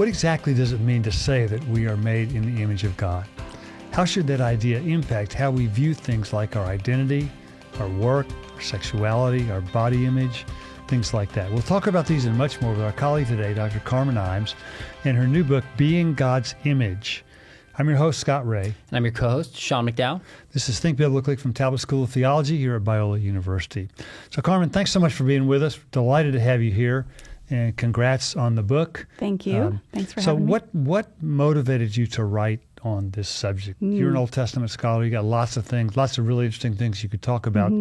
What exactly does it mean to say that we are made in the image of God? How should that idea impact how we view things like our identity, our work, our sexuality, our body image, things like that? We'll talk about these and much more with our colleague today, Dr. Carmen Imes, and her new book, Being God's Image. I'm your host, Scott Ray. And I'm your co-host, Sean McDowell. This is Think Biblically from Talbot School of Theology here at Biola University. So, Carmen, thanks so much for being with us. Delighted to have you here, and congrats on the book. Thank you. Thanks for having me. So what motivated you to write on this subject? You're an Old Testament scholar. You got lots of things, lots of really interesting things you could talk about.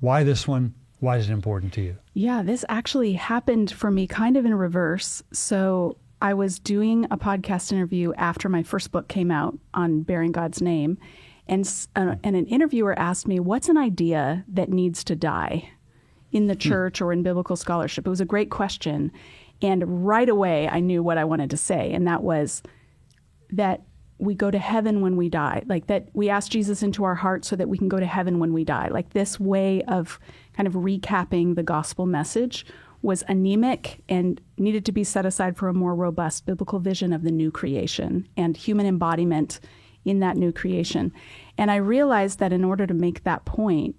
Why this one? Why is it important to you? Yeah, this actually happened for me kind of in reverse. So I was doing a podcast interview after my first book came out on bearing God's name, and an interviewer asked me, what's an idea that needs to die in the church or in biblical scholarship? It was a great question. And right away, I knew what I wanted to say, and that was that we go to heaven when we die, like that we ask Jesus into our heart so that we can go to heaven when we die. Like this way of kind of recapping the gospel message was anemic and needed to be set aside for a more robust biblical vision of the new creation and human embodiment in that new creation. And I realized that in order to make that point,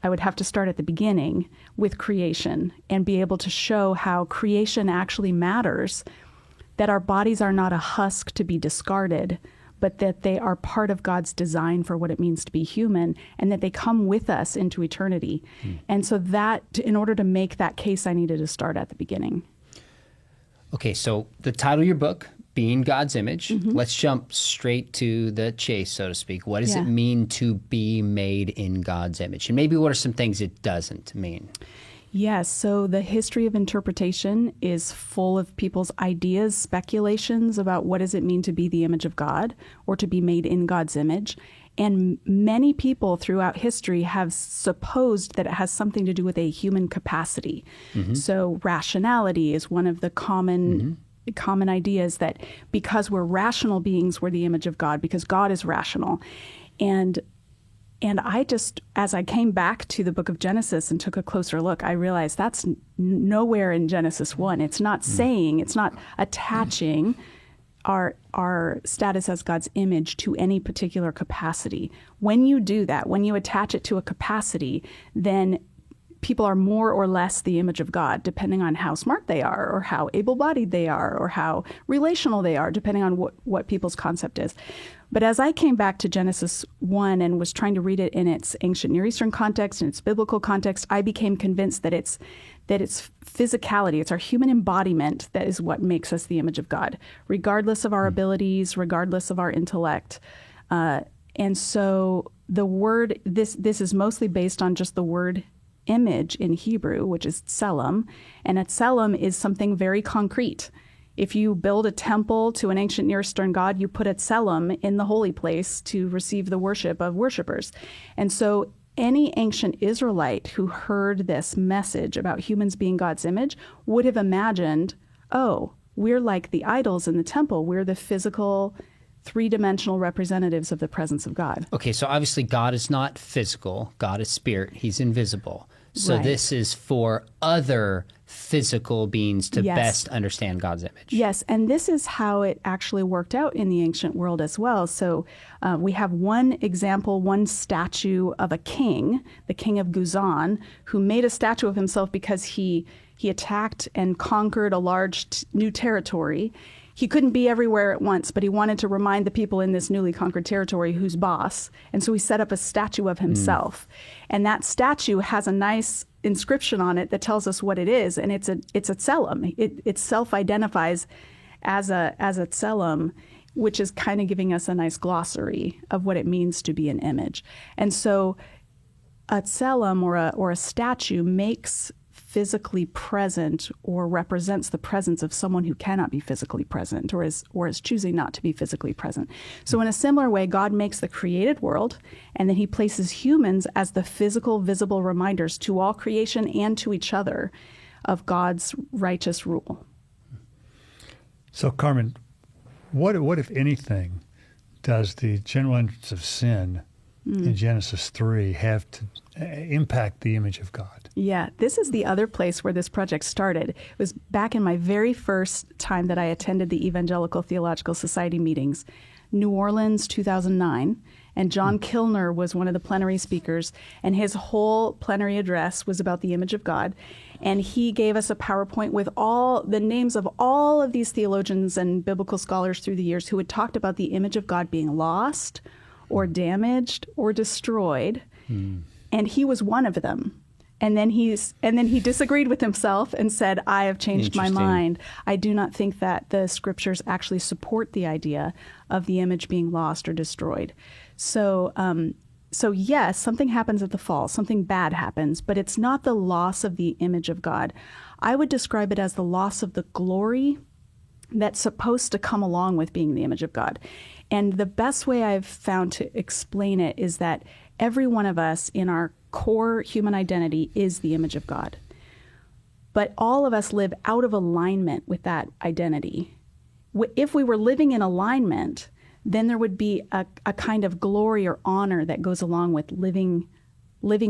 I would have to start at the beginning with creation and be able to show how creation actually matters, that our bodies are not a husk to be discarded, but that they are part of God's design for what it means to be human, and that they come with us into eternity. And so that, in order to make that case, I needed to start at the beginning. Okay, so the title of your book, Being God's Image. Let's jump straight to the chase, so to speak. What does it mean to be made in God's image? And maybe what are some things it doesn't mean? Yes, so the history of interpretation is full of people's ideas, speculations about what does it mean to be the image of God or to be made in God's image. And many people throughout history have supposed that it has something to do with a human capacity. So rationality is one of the common ideas, that because we're rational beings, we're the image of God, because God is rational. And I just, as I came back to the book of Genesis and took a closer look, I realized that's nowhere in Genesis 1. It's not saying, it's not attaching our status as God's image to any particular capacity. When you do that, when you attach it to a capacity, then people are more or less the image of God, depending on how smart they are, or how able-bodied they are, or how relational they are, depending on what people's concept is. But as I came back to Genesis 1 and was trying to read it in its ancient Near Eastern context and its biblical context, I became convinced that it's physicality, it's our human embodiment that is what makes us the image of God, regardless of our abilities, regardless of our intellect. And so the word, this is mostly based on just the word image in Hebrew, which is tselem, and a tselem is something very concrete. If you build a temple to an ancient Near Eastern god, you put a tselem in the holy place to receive the worship of worshipers. And so any ancient Israelite who heard this message about humans being God's image would have imagined, oh, we're like the idols in the temple. We're the physical, three-dimensional representatives of the presence of God. Okay, so obviously God is not physical. God is spirit. He's invisible. So this is for other physical beings to best understand God's image. Yes, and this is how it actually worked out in the ancient world as well. So we have one example, one statue of a king, the king of Guzan, who made a statue of himself because he attacked and conquered a large new territory. He couldn't be everywhere at once, but he wanted to remind the people in this newly conquered territory who's boss. And so he set up a statue of himself. And that statue has a nice inscription on it that tells us what it is. And it's a tselem. It self-identifies as a tselem, which is kind of giving us a nice glossary of what it means to be an image. And so a tselem or a statue makes physically present or represents the presence of someone who cannot be physically present or is choosing not to be physically present. So in a similar way, God makes the created world, and then he places humans as the physical, visible reminders to all creation and to each other of God's righteous rule. So, Carmen, what if anything, does the general entrance of sin in Genesis 3 have to impact the image of God. Yeah, this is the other place where this project started. It was back in my very first time that I attended the Evangelical Theological Society meetings, New Orleans, 2009. And John Kilner was one of the plenary speakers, and his whole plenary address was about the image of God. And he gave us a PowerPoint with all the names of all of these theologians and biblical scholars through the years who had talked about the image of God being lost or damaged or destroyed. And he was one of them. And then he disagreed with himself and said, I have changed my mind. I do not think that the scriptures actually support the idea of the image being lost or destroyed. So yes, something happens at the fall, something bad happens, but it's not the loss of the image of God. I would describe it as the loss of the glory that's supposed to come along with being the image of God. And the best way I've found to explain it is that every one of us in our core human identity is the image of God. But all of us live out of alignment with that identity. If we were living in alignment, then there would be a kind of glory or honor that goes along with living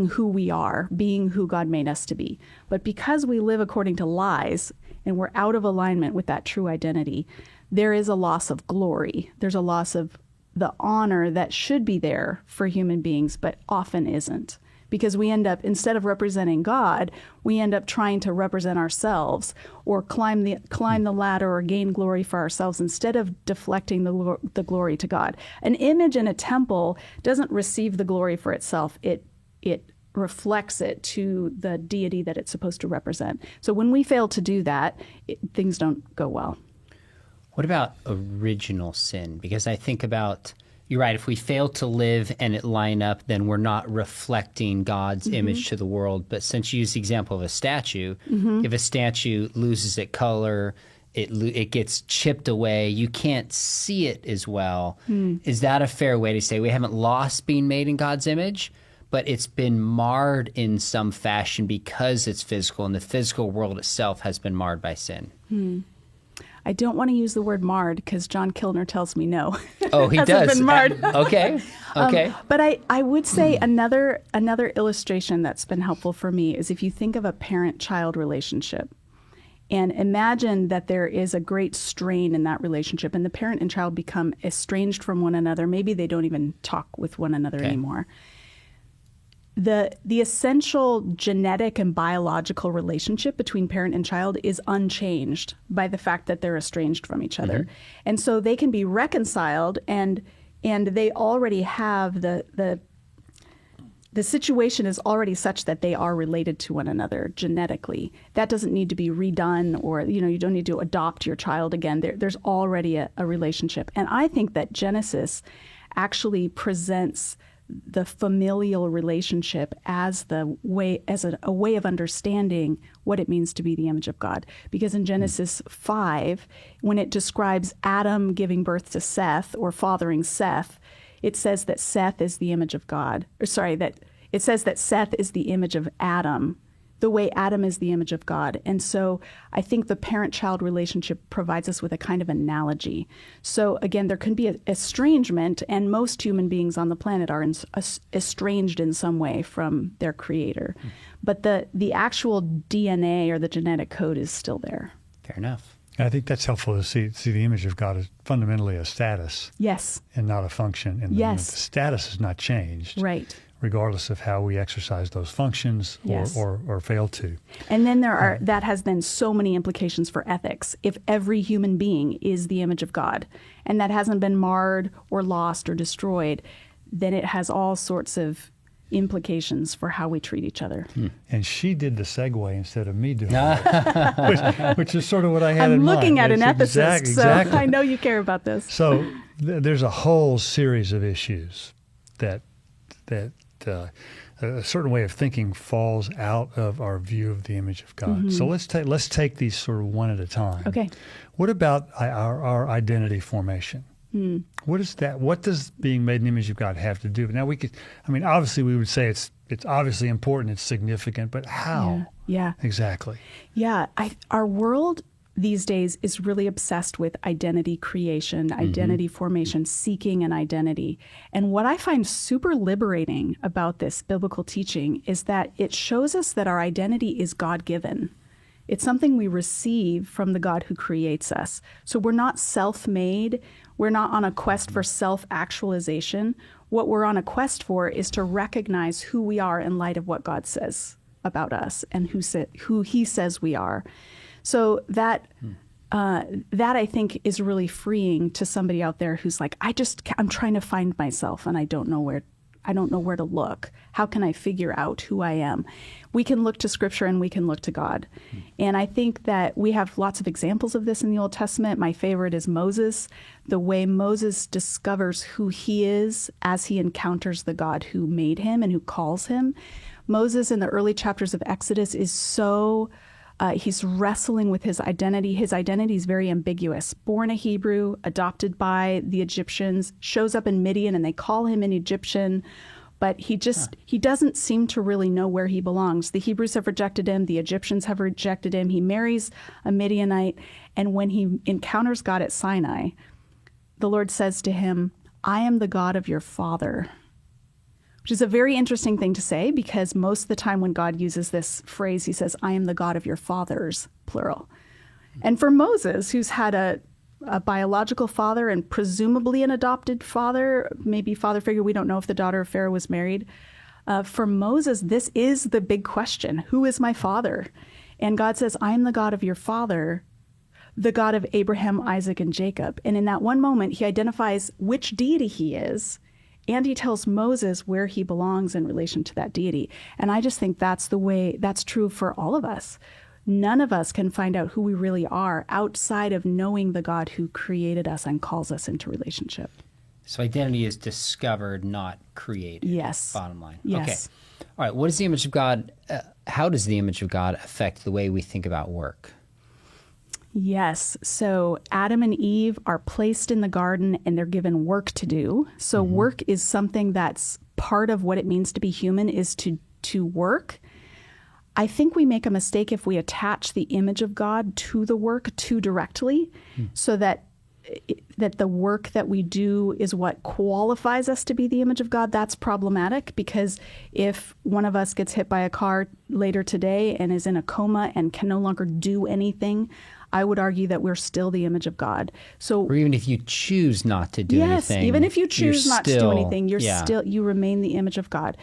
who we are, being who God made us to be. But because we live according to lies and we're out of alignment with that true identity, there is a loss of glory. There's a loss of the honor that should be there for human beings, but often isn't. Because we end up, instead of representing God, we end up trying to represent ourselves or climb the ladder or gain glory for ourselves instead of deflecting the glory to God. An image in a temple doesn't receive the glory for itself. It reflects it to the deity that it's supposed to represent. So when we fail to do that, things don't go well. What about original sin? Because I think about, you're right, if we fail to live and it line up, then we're not reflecting God's image to the world. But since you use the example of a statue, if a statue loses its color, it gets chipped away, you can't see it as well. Is that a fair way to say we haven't lost being made in God's image, but it's been marred in some fashion because it's physical, and the physical world itself has been marred by sin? I don't want to use the word marred because John Kilner tells me no. Oh, he does. Been marred. Okay. But I would say another illustration that's been helpful for me is if you think of a parent-child relationship and imagine that there is a great strain in that relationship and the parent and child become estranged from one another. Maybe they don't even talk with one another anymore. The essential genetic and biological relationship between parent and child is unchanged by the fact that they're estranged from each other. And so they can be reconciled and they already have the situation is already such that they are related to one another genetically. That doesn't need to be redone, or you don't need to adopt your child again. There's already a relationship. And I think that Genesis actually presents the familial relationship as a way of understanding what it means to be the image of God. Because in Genesis 5, when it describes Adam giving birth to Seth or fathering Seth, it says that Seth is the image of God. It says that Seth is the image of Adam, the way Adam is the image of God. And so I think the parent-child relationship provides us with a kind of analogy. So again, there can be an estrangement, and most human beings on the planet are estranged in some way from their creator. But the actual DNA or the genetic code is still there. Fair enough. I think that's helpful to see the image of God as fundamentally a status. Yes. And not a function. And yes. The status has not changed. Right. Regardless of how we exercise those functions or fail to. And then that has then so many implications for ethics. If every human being is the image of God and that hasn't been marred or lost or destroyed, then it has all sorts of implications for how we treat each other. And she did the segue instead of me doing it, which is sort of what I had in mind. I'm looking at an ethicist, exactly. So I know you care about this. So there's a whole series of issues that a certain way of thinking falls out of our view of the image of God. So let's take these sort of one at a time. Okay. What about our identity formation? What is that? What does being made in the image of God have to do? Now obviously we would say it's obviously important, it's significant, but how? Yeah. Exactly. Yeah. Our world these days is really obsessed with identity creation, identity formation, seeking an identity. And what I find super liberating about this biblical teaching is that it shows us that our identity is God-given. It's something we receive from the God who creates us. So we're not self-made. We're not on a quest for self-actualization. What we're on a quest for is to recognize who we are in light of what God says about us and who he says we are. So that I think is really freeing to somebody out there who's like, I'm trying to find myself and I don't know where to look. How can I figure out who I am? We can look to Scripture and we can look to God. And I think that we have lots of examples of this in the Old Testament. My favorite is Moses, the way Moses discovers who he is as he encounters the God who made him and who calls him. Moses in the early chapters of Exodus is so... he's wrestling with his identity. His identity is very ambiguous. Born a Hebrew, adopted by the Egyptians, shows up in Midian and they call him an Egyptian, but he doesn't seem to really know where he belongs. The Hebrews have rejected him. The Egyptians have rejected him. He marries a Midianite. And when he encounters God at Sinai, the Lord says to him, "I am the God of your father." Which is a very interesting thing to say because most of the time when God uses this phrase, he says, "I am the God of your fathers," plural. And for Moses, who's had a biological father and presumably an adopted father, maybe father figure, we don't know if the daughter of Pharaoh was married. For Moses, this is the big question. Who is my father? And God says, "I am the God of your father, the God of Abraham, Isaac, and Jacob." And in that one moment, he identifies which deity he is. And he tells Moses where he belongs in relation to that deity. And I just think that's true for all of us. None of us can find out who we really are outside of knowing the God who created us and calls us into relationship. So identity is discovered, not created. Yes. Bottom line. Yes. Okay. All right. What is the image of God? How does the image of God affect the way we think about work? Yes. So Adam and Eve are placed in the garden and they're given work to do. So work is something that's part of what it means to be human, is to work. I think we make a mistake if we attach the image of God to the work too directly, so that the work that we do is what qualifies us to be the image of God. That's problematic, because if one of us gets hit by a car later today and is in a coma and can no longer do anything, I would argue that we're still the image of God. So, or even if you choose not to do anything. Yes, even if you choose not to do anything, you remain the image of God.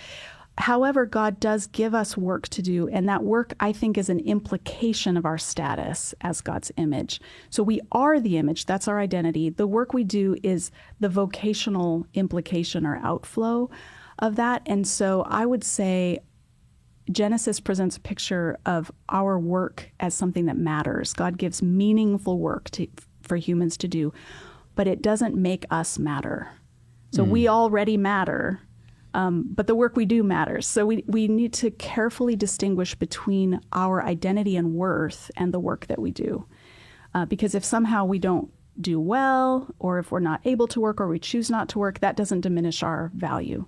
However, God does give us work to do, and that work, I think, is an implication of our status as God's image. So we are the image. That's our identity. The work we do is the vocational implication or outflow of that. And so I would say Genesis presents a picture of our work as something that matters. God gives meaningful work for humans to do, but it doesn't make us matter. So we already matter, but the work we do matters. So we need to carefully distinguish between our identity and worth and the work that we do. Because if somehow we don't do well, or if we're not able to work, or we choose not to work, that doesn't diminish our value.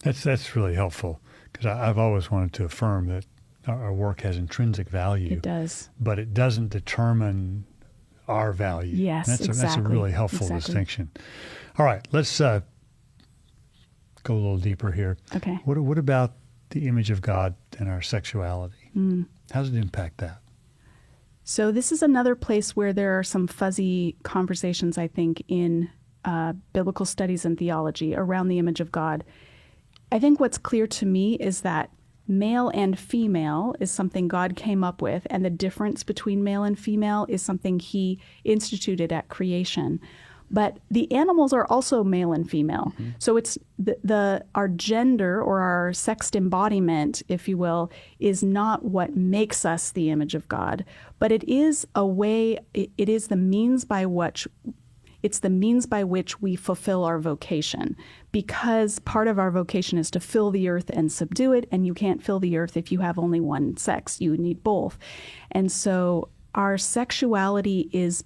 That's really helpful. Because I've always wanted to affirm that our work has intrinsic value. It does. But it doesn't determine our value. Yes, exactly. That's a really helpful distinction. All right, let's go a little deeper here. Okay. What about the image of God and our sexuality? How does it impact that? So this is another place where there are some fuzzy conversations, I think, in biblical studies and theology around the image of God. I think what's clear to me is that male and female is something God came up with, and the difference between male and female is something he instituted at creation. But the animals are also male and female. So it's our gender, or our sexed embodiment, if you will, is not what makes us the image of God, but it is a way, it is the means by which It's the means by which we fulfill our vocation, because part of our vocation is to fill the earth and subdue it, and you can't fill the earth if you have only one sex. You need both. And so our sexuality is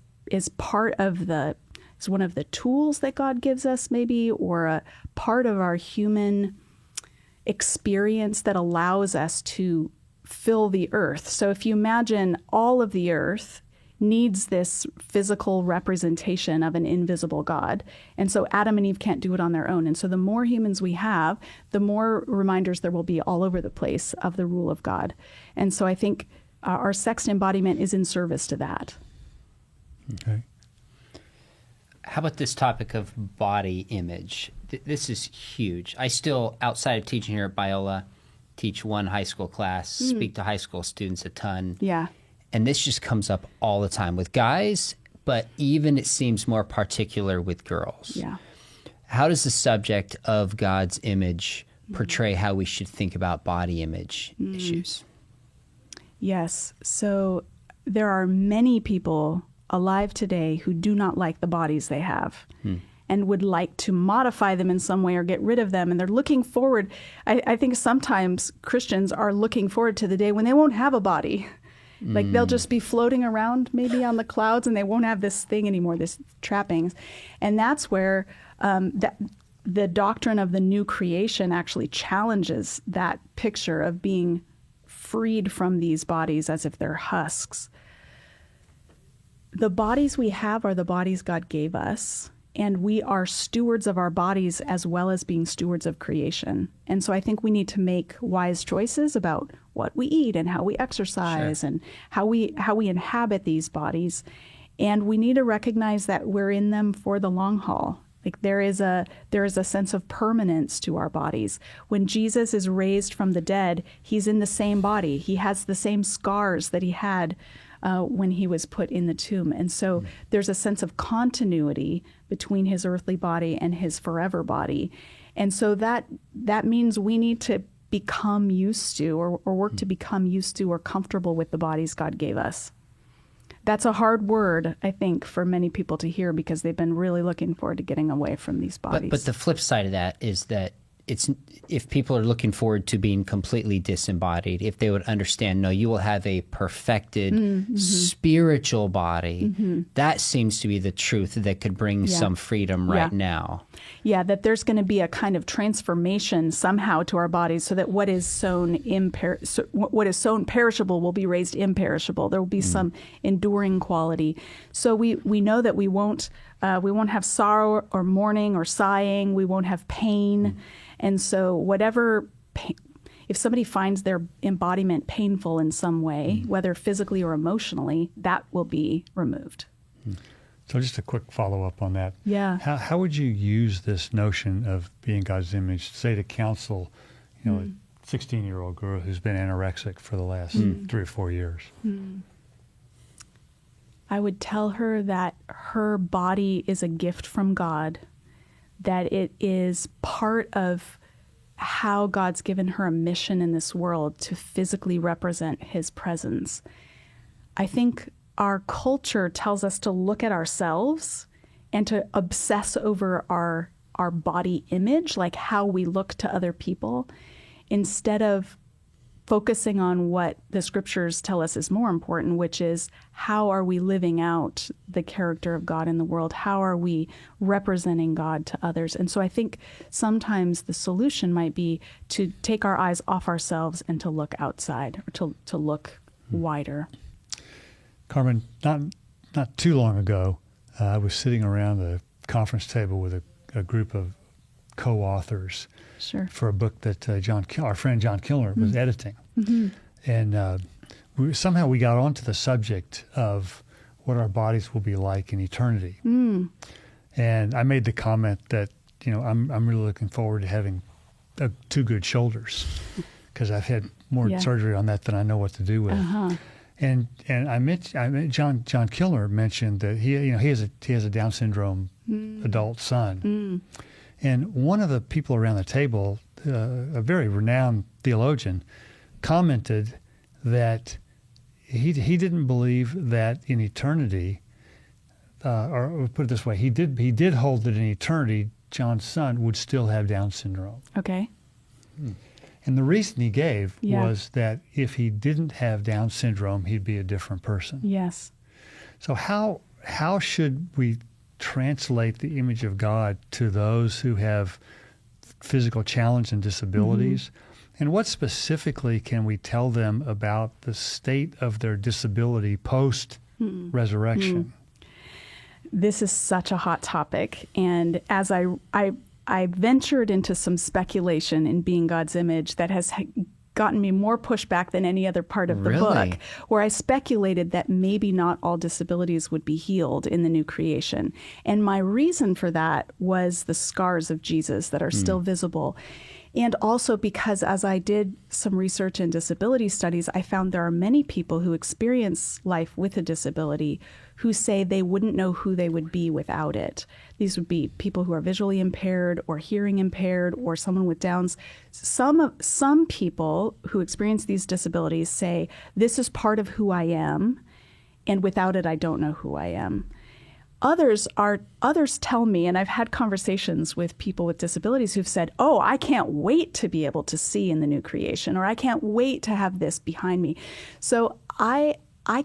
part of it's one of the tools that God gives us, maybe, or a part of our human experience that allows us to fill the earth. So if you imagine all of the earth needs this physical representation of an invisible God. And so Adam and Eve can't do it on their own. And so the more humans we have, the more reminders there will be all over the place of the rule of God. And so I think our sex embodiment is in service to that. Okay. How about this topic of body image? This is huge. I still, outside of teaching here at Biola, teach one high school class, speak to high school students a ton. Yeah. And this just comes up all the time with guys, but even it seems more particular with girls. Yeah. How does the subject of God's image portray how we should think about body image issues? Yes. So there are many people alive today who do not like the bodies they have and would like to modify them in some way or get rid of them. And they're looking forward. I think sometimes Christians are looking forward to the day when they won't have a body. Like they'll just be floating around maybe on the clouds and they won't have this thing anymore, this trappings. And that's where the doctrine of the new creation actually challenges that picture of being freed from these bodies as if they're husks. The bodies we have are the bodies God gave us, and we are stewards of our bodies as well as being stewards of creation. And so I think we need to make wise choices about what we eat and how we exercise and how we inhabit these bodies. And we need to recognize that we're in them for the long haul. Like there is a sense of permanence to our bodies. When Jesus is raised from the dead, he's in the same body. He has the same scars that he had when he was put in the tomb. And so there's a sense of continuity between his earthly body and his forever body. And so that means we need to become used to or work to become used to or comfortable with the bodies God gave us. That's a hard word, I think, for many people to hear because they've been really looking forward to getting away from these bodies. But the flip side of that is that if people are looking forward to being completely disembodied, if they would understand, no, you will have a perfected spiritual body, that seems to be the truth that could bring some freedom right now. Yeah, that there's going to be a kind of transformation somehow to our bodies so that what is sown perishable will be raised imperishable. There will be some enduring quality. So we know that we won't have sorrow or mourning or sighing. We won't have pain. And so whatever pain, if somebody finds their embodiment painful in some way, whether physically or emotionally, that will be removed. So just a quick follow-up on that. Yeah. How would you use this notion of being God's image, say, to counsel, a 16-year-old girl who's been anorexic for the last 3 or 4 years? I would tell her that her body is a gift from God, that it is part of how God's given her a mission in this world to physically represent his presence. I think our culture tells us to look at ourselves and to obsess over our body image, like how we look to other people, instead of focusing on what the scriptures tell us is more important, which is how are we living out the character of God in the world? How are we representing God to others? And so I think sometimes the solution might be to take our eyes off ourselves and to look outside or to look wider. Carmen, not too long ago, I was sitting around the conference table with a group of co-authors for a book that our friend John Kilner was editing. And somehow we got onto the subject of what our bodies will be like in eternity. And I made the comment that, I'm really looking forward to having 2 good shoulders because I've had more surgery on that than I know what to do with. And I met John Kilner mentioned that he has a Down syndrome adult son. And one of the people around the table, a very renowned theologian, commented that he didn't believe that in eternity, or put it this way, he did hold that in eternity, John's son would still have Down syndrome. Okay. And the reason he gave was that if he didn't have Down syndrome, he'd be a different person. Yes. So how should we translate the image of God to those who have physical challenge and disabilities? And what specifically can we tell them about the state of their disability post resurrection? This is such a hot topic. And as I ventured into some speculation in being God's image that has gotten me more pushback than any other part of the book, where I speculated that maybe not all disabilities would be healed in the new creation. And my reason for that was the scars of Jesus that are still visible. And also because as I did some research in disability studies, I found there are many people who experience life with a disability who say they wouldn't know who they would be without it. These would be people who are visually impaired or hearing impaired or someone with Downs. Some people who experience these disabilities say, this is part of who I am, and without it, I don't know who I am. Others tell me, and I've had conversations with people with disabilities who've said, oh, I can't wait to be able to see in the new creation, or I can't wait to have this behind me. So I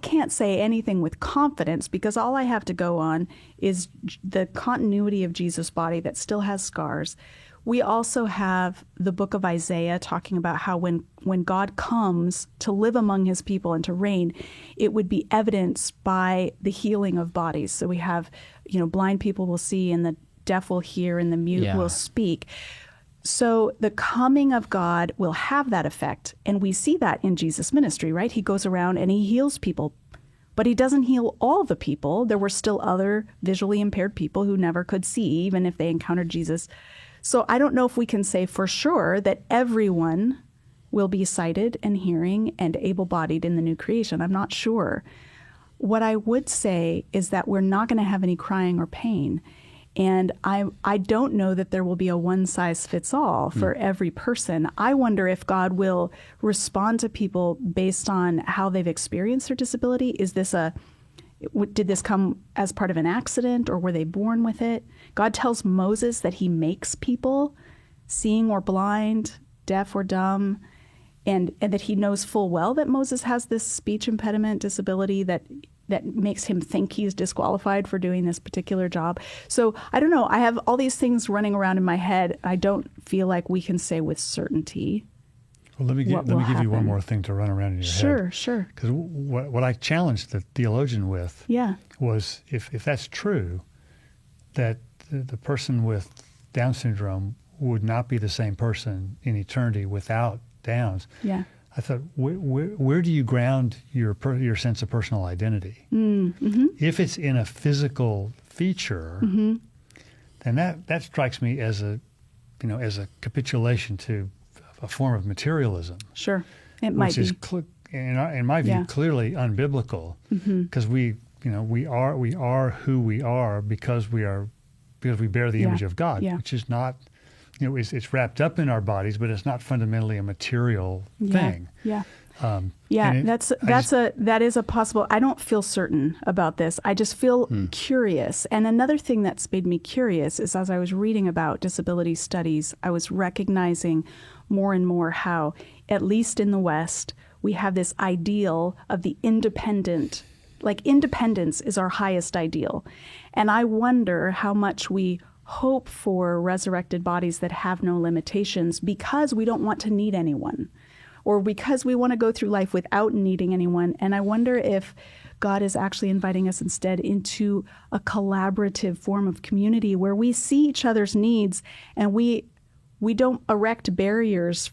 can't say anything with confidence because all I have to go on is the continuity of Jesus' body that still has scars. We also have the book of Isaiah talking about how when God comes to live among his people and to reign, it would be evidenced by the healing of bodies. So we have, blind people will see and the deaf will hear and the mute will speak. So the coming of God will have that effect. And we see that in Jesus' ministry, right? He goes around and he heals people, but he doesn't heal all the people. There were still other visually impaired people who never could see, even if they encountered Jesus. So I don't know if we can say for sure that everyone will be sighted and hearing and able-bodied in the new creation. I'm not sure. What I would say is that we're not going to have any crying or pain. And I don't know that there will be a one-size-fits-all for every person. I wonder if God will respond to people based on how they've experienced their disability. Did this come as part of an accident, or were they born with it? God tells Moses that he makes people seeing or blind, deaf or dumb, and that he knows full well that Moses has this speech impediment disability that makes him think he's disqualified for doing this particular job. So I don't know. I have all these things running around in my head. I don't feel like we can say with certainty. Well, let me give you one more thing to run around in your head. Sure. Because what I challenged the theologian with was if that's true, that the person with Down syndrome would not be the same person in eternity without Downs. Yeah. I thought, where do you ground your sense of personal identity? Mm-hmm. If it's in a physical feature, then that strikes me as a capitulation to a form of materialism. Sure, it might be. Which is, in my view, clearly unbiblical, because we are who we are because we bear the image of God, which is not. It's wrapped up in our bodies, but it's not fundamentally a material thing. Yeah. That is a possible. I don't feel certain about this. I just feel curious. And another thing that's made me curious is as I was reading about disability studies, I was recognizing more and more how, at least in the West, we have this ideal of the independent. Like independence is our highest ideal. And I wonder how much we hope for resurrected bodies that have no limitations because we don't want to need anyone, or because we want to go through life without needing anyone. And I wonder if God is actually inviting us instead into a collaborative form of community where we see each other's needs and we don't erect barriers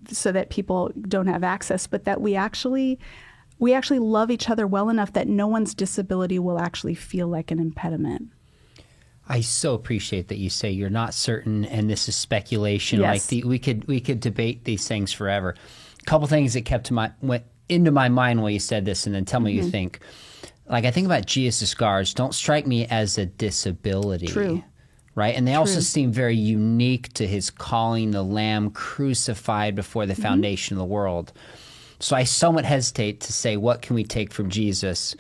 so that people don't have access, but that we actually love each other well enough that no one's disability will actually feel like an impediment. I so appreciate that you say you're not certain and this is speculation. Yes. We could debate these things forever. A couple things that went into my mind while you said this, and then tell me what you think. Like, I think about Jesus' scars don't strike me as a disability. True. Right? And they also seem very unique to his calling the Lamb crucified before the foundation of the world. So I somewhat hesitate to say, what can we take from Jesus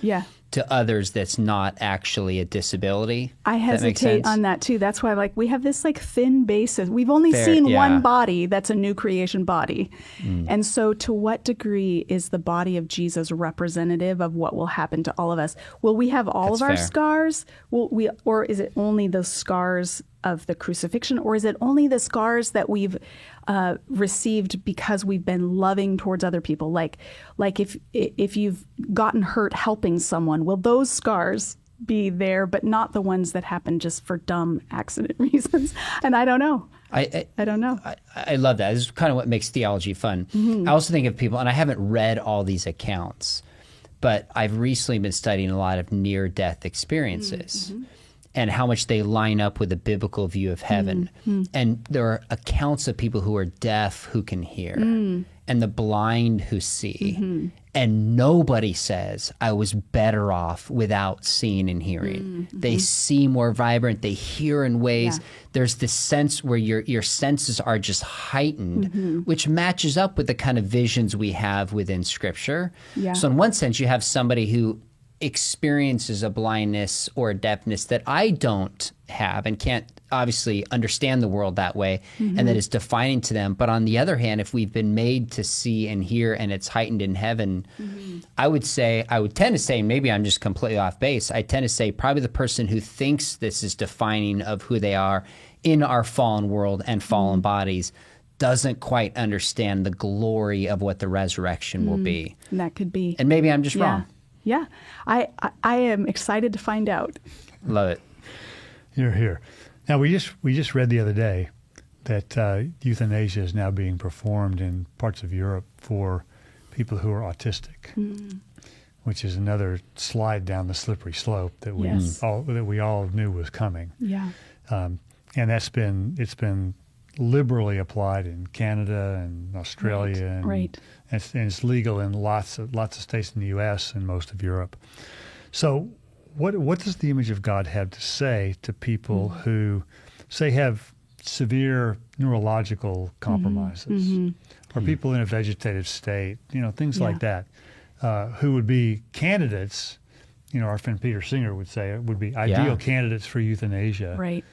to others that's not actually a disability? I hesitate on that too. That's why we have this thin basis. We've only seen one body that's a new creation body. And so to what degree is the body of Jesus representative of what will happen to all of us? Will we have all of our scars? Or is it only the scars of the crucifixion? Or is it only the scars that we've received because we've been loving towards other people? Like if you've gotten hurt helping someone, will those scars be there, but not the ones that happen just for dumb accident reasons? And I don't know. I don't know. I love that. This is kind of what makes theology fun. I also think of people, and I haven't read all these accounts, but I've recently been studying a lot of near-death experiences and how much they line up with a biblical view of heaven. And there are accounts of people who are deaf who can hear, and the blind who see. And nobody says, I was better off without seeing and hearing. They see more vibrant. They hear in ways. There's this sense where your senses are just heightened, which matches up with the kind of visions we have within Scripture. So in one sense, you have somebody who experiences a blindness or a deafness that I don't have and can't obviously understand the world that way, and that is defining to them. But on the other hand, if we've been made to see and hear and it's heightened in heaven, I would tend to say, maybe I'm just completely off base, I tend to say probably the person who thinks this is defining of who they are in our fallen world and fallen bodies doesn't quite understand the glory of what the resurrection will be. And that could be. And maybe I'm just wrong. Yeah. I am excited to find out. Love it. You're here. Now, we just read the other day that euthanasia is now being performed in parts of Europe for people who are autistic, which is another slide down the slippery slope that we all knew was coming. Yeah. And it's been liberally applied in Canada and Australia, and it's legal in lots of states in the U.S. and most of Europe. So, what does the image of God have to say to people who, say, have severe neurological compromises, or people in a vegetative state, things like that, who would be candidates? Our friend Peter Singer would say would be ideal candidates for euthanasia. Right.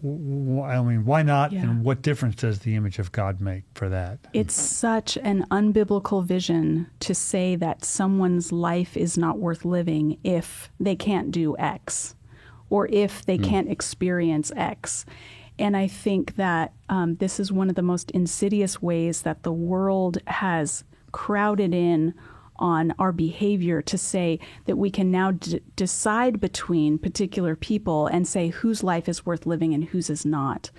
Why not? Yeah. And what difference does the image of God make for that? It's such an unbiblical vision to say that someone's life is not worth living if they can't do X, or if they can't experience X. And I think that this is one of the most insidious ways that the world has crowded in on our behavior to say that we can now decide between particular people and say whose life is worth living and whose is not.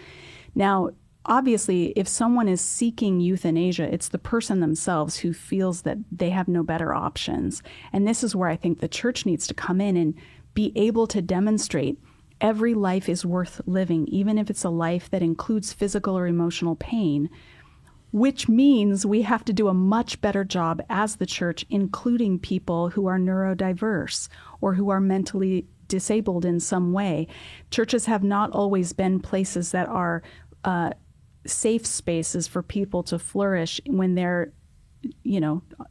Now, obviously, if someone is seeking euthanasia, it's the person themselves who feels that they have no better options. And this is where I think the church needs to come in and be able to demonstrate every life is worth living, even if it's a life that includes physical or emotional pain, which means we have to do a much better job as the church, including people who are neurodiverse or who are mentally disabled in some way. Churches have not always been places that are safe spaces for people to flourish when they're,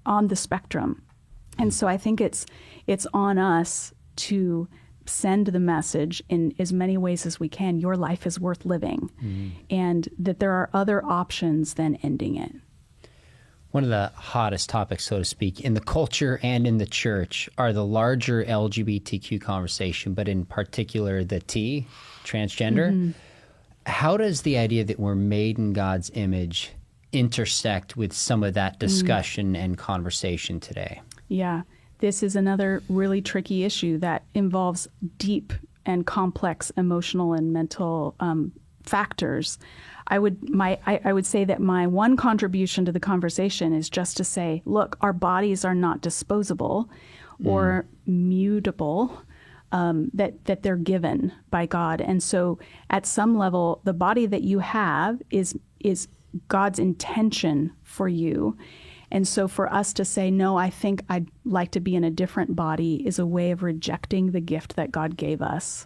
on the spectrum. And so I think it's on us to send the message in as many ways as we can. Your life is worth living, and that there are other options than ending it. One of the hottest topics, so to speak, in the culture and in the church are the larger LGBTQ conversation, but in particular the T, transgender. How does the idea that we're made in God's image intersect with some of that discussion and conversation today? Yeah. This is another really tricky issue that involves deep and complex emotional and mental factors. I would say that my one contribution to the conversation is just to say, look, our bodies are not disposable or mutable, that they're given by God. And so at some level, the body that you have is God's intention for you. And so for us to say, no, I think I'd like to be in a different body is a way of rejecting the gift that God gave us.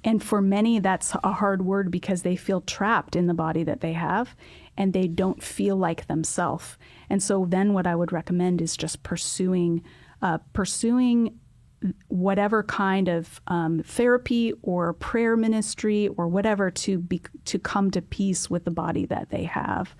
And for many, that's a hard word because they feel trapped in the body that they have and they don't feel like themselves. And so then what I would recommend is just pursuing whatever kind of therapy or prayer ministry or whatever to come to peace with the body that they have.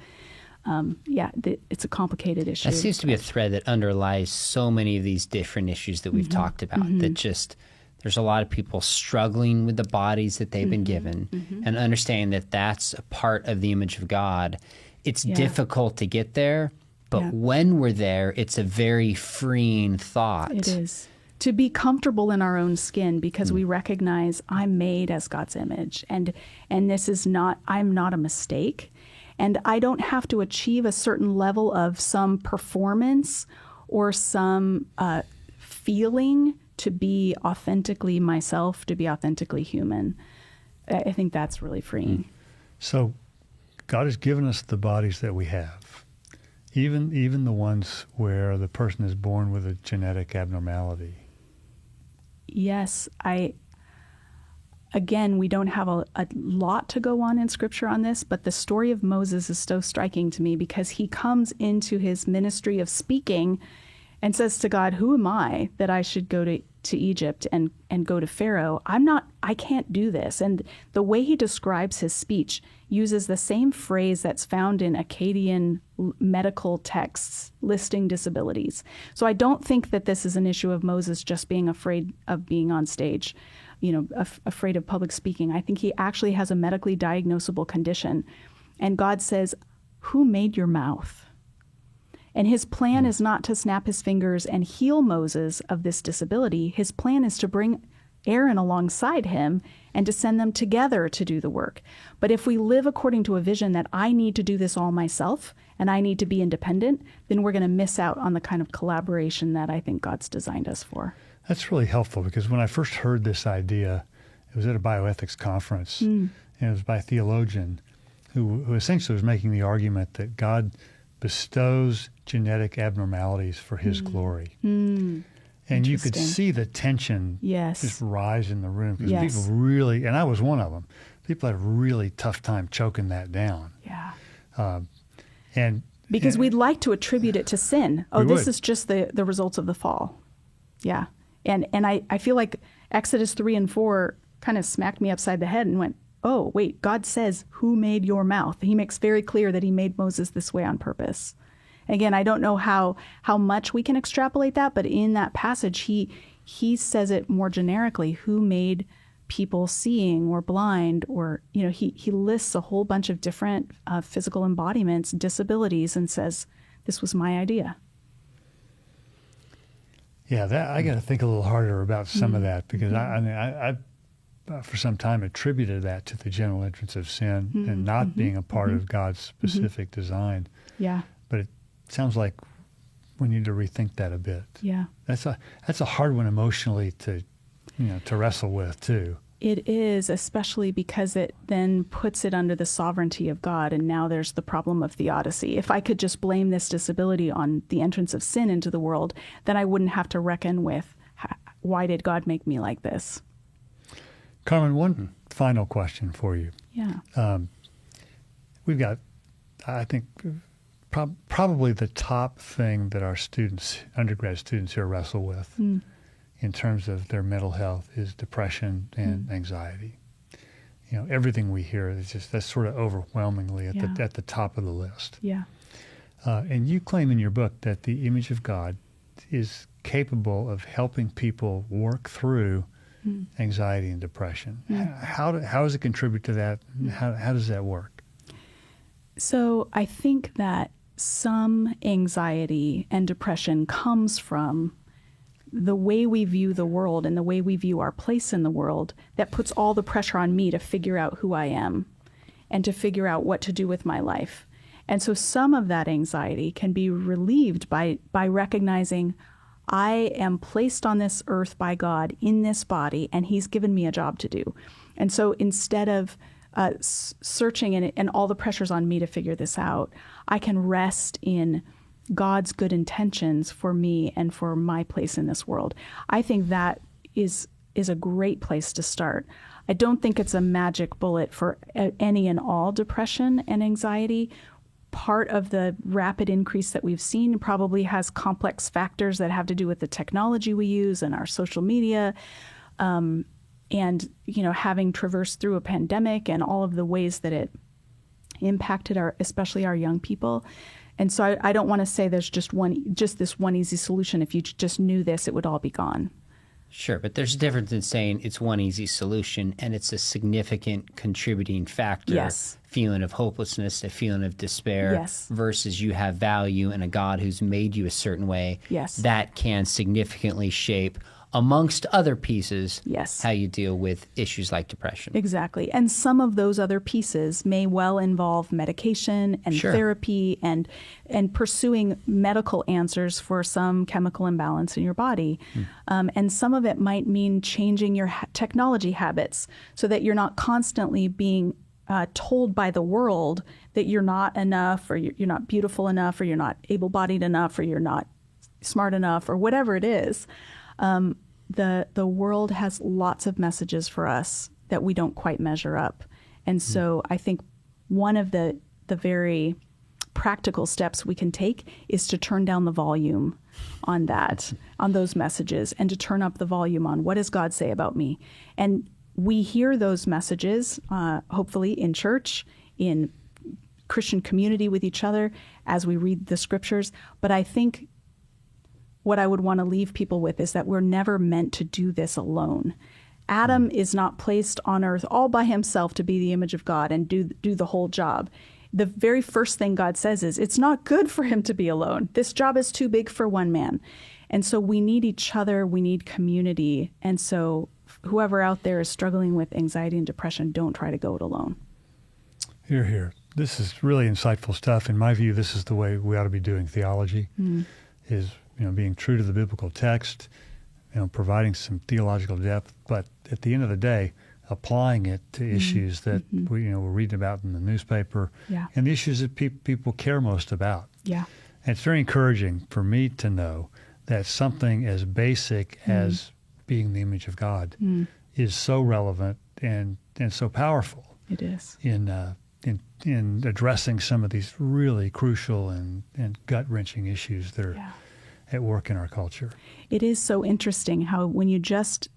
It's a complicated issue. That seems to be a thread that underlies so many of these different issues that we've talked about, that just there's a lot of people struggling with the bodies that they've been given and understanding that that's a part of the image of God. It's difficult to get there, But when we're there, it's a very freeing thought. It is. To be comfortable in our own skin because we recognize I'm made as God's image, and this is not, I'm not a mistake, and I don't have to achieve a certain level of some performance or some feeling to be authentically myself, to be authentically human. I think that's really freeing. So God has given us the bodies that we have, even the ones where the person is born with a genetic abnormality. Yes, again, we don't have a lot to go on in Scripture on this, but the story of Moses is so striking to me because he comes into his ministry of speaking and says to God, who am I that I should go to Egypt and go to Pharaoh? I can't do this. And the way he describes his speech uses the same phrase that's found in Akkadian medical texts listing disabilities. So I don't think that this is an issue of Moses just being afraid of being on stage, afraid of public speaking. I think he actually has a medically diagnosable condition. And God says, who made your mouth? And his plan is not to snap his fingers and heal Moses of this disability. His plan is to bring Aaron alongside him and to send them together to do the work. But if we live according to a vision that I need to do this all myself and I need to be independent, then we're going to miss out on the kind of collaboration that I think God's designed us for. That's really helpful because when I first heard this idea, it was at a bioethics conference, and it was by a theologian who essentially was making the argument that God bestows genetic abnormalities for his glory. And you could see the tension just rise in the room because people really, and I was one of them, people had a really tough time choking that down. Yeah. Because we'd like to attribute it to sin. Oh, this is just the results of the fall. Yeah. And I feel like Exodus 3 and 4 kind of smacked me upside the head and went, oh, wait, God says, who made your mouth? He makes very clear that he made Moses this way on purpose. Again, I don't know how much we can extrapolate that, but in that passage, he says it more generically, who made people seeing or blind, or, he lists a whole bunch of different physical embodiments, disabilities, and says, this was my idea. Yeah, I got to think a little harder about some of that because I for some time attributed that to the general entrance of sin and not being a part of God's specific design. Yeah. But it sounds like we need to rethink that a bit. Yeah. That's a hard one emotionally to wrestle with too. It is, especially because it then puts it under the sovereignty of God, and now there's the problem of theodicy. If I could just blame this disability on the entrance of sin into the world, then I wouldn't have to reckon with why did God make me like this? Carmen, one final question for you. Yeah. We've got, I think, probably the top thing that our students, undergrad students here, wrestle with in terms of their mental health is depression and anxiety. Everything we hear is that's sort of overwhelmingly at the top of the list. Yeah. And you claim in your book that the image of God is capable of helping people work through anxiety and depression. How does it contribute to that? How does that work? So I think that some anxiety and depression comes from the way we view the world and the way we view our place in the world that puts all the pressure on me to figure out who I am and to figure out what to do with my life. And so some of that anxiety can be relieved by recognizing I am placed on this earth by God in this body, and he's given me a job to do. And so instead of searching and all the pressure's on me to figure this out, I can rest in God's good intentions for me and for my place in this world. I think that is a great place to start. I don't think it's a magic bullet for any and all depression and anxiety. Part of the rapid increase that we've seen probably has complex factors that have to do with the technology we use and our social media, and having traversed through a pandemic and all of the ways that it impacted especially our young people. And so I don't want to say there's just this one easy solution. If you just knew this, it would all be gone. Sure, but there's a difference in saying it's one easy solution and it's a significant contributing factor. Yes. Feeling of hopelessness, a feeling of despair, Yes. versus you have value in a God who's made you a certain way. Yes. That can significantly shape, amongst other pieces, Yes. how you deal with issues like depression. Exactly. And some of those other pieces may well involve medication and Sure. therapy and pursuing medical answers for some chemical imbalance in your body. And some of it might mean changing your technology habits so that you're not constantly being told by the world that you're not enough, or you're not beautiful enough, or you're not able-bodied enough, or you're not smart enough, or whatever it is. The world has lots of messages for us that we don't quite measure up. And so I think one of the very practical steps we can take is to turn down the volume on that, on those messages, and to turn up the volume on what does God say about me. And we hear those messages, hopefully in church, in Christian community with each other, as we read the scriptures. But I think what I would want to leave people with is that we're never meant to do this alone. Adam is not placed on earth all by himself to be the image of God and do the whole job. The very first thing God says is, it's not good for him to be alone. This job is too big for one man. And so we need each other. We need community. And so whoever out there is struggling with anxiety and depression, don't try to go it alone. Hear, hear. This is really insightful stuff. In my view, this is the way we ought to be doing theology, is being true to the biblical text, providing some theological depth, but at the end of the day, applying it to issues that we're reading about in the newspaper, and the issues that people care most about. Yeah. And it's very encouraging for me to know that something as basic as being the image of God is so relevant and so powerful. It is. In addressing some of these really crucial and gut-wrenching issues that are at work in our culture. It is so interesting how when you just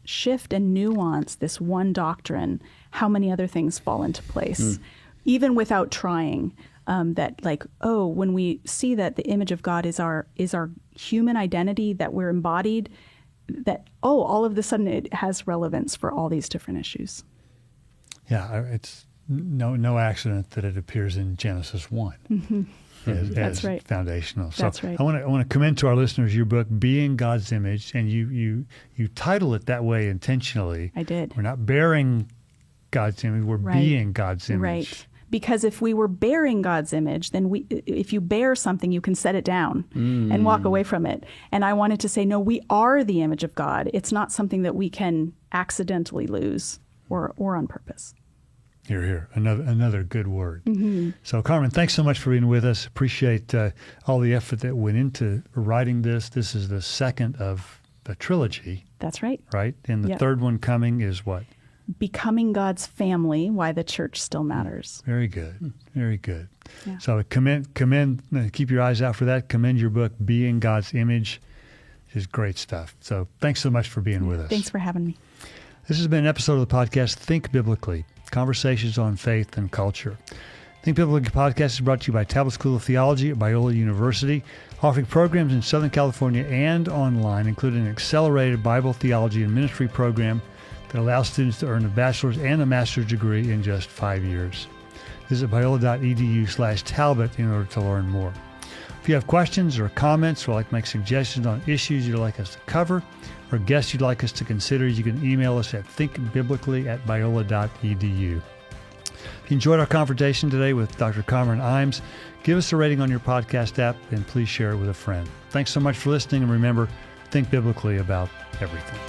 shift and nuance this one doctrine, how many other things fall into place, even without trying. That when we see that the image of God is our human identity, that we're embodied, that all of a sudden it has relevance for all these different issues. Yeah, it's no accident that it appears in Genesis 1 as right. foundational. So That's right. I want to commend to our listeners your book, Being God's Image, and you title it that way intentionally. I did. We're not bearing God's image, we're being God's image. Right. Because if we were bearing God's image, then if you bear something, you can set it down and walk away from it. And I wanted to say, no, we are the image of God. It's not something that we can accidentally lose or on purpose. Here. Another good word. So, Carmen, thanks so much for being with us. Appreciate all the effort that went into writing this. This is the second of a trilogy. That's right. Right? And the third one coming is what? Becoming God's Family, Why the Church Still Matters. Very good. Very good. Yeah. So commend, keep your eyes out for that. Commend your book, Being God's Image. It's great stuff. So thanks so much for being with us. Thanks for having me. This has been an episode of the podcast, Think Biblically, Conversations on Faith and Culture. Think Biblically podcast is brought to you by Talbot School of Theology at Biola University, offering programs in Southern California and online, including an accelerated Bible theology and ministry program that allows students to earn a bachelor's and a master's degree in just 5 years. Visit biola.edu/Talbot in order to learn more. If you have questions or comments or like to make suggestions on issues you'd like us to cover or guests you'd like us to consider, you can email us at thinkbiblically@biola.edu. If you enjoyed our conversation today with Dr. Carmen Imes, give us a rating on your podcast app and please share it with a friend. Thanks so much for listening, and remember, think biblically about everything.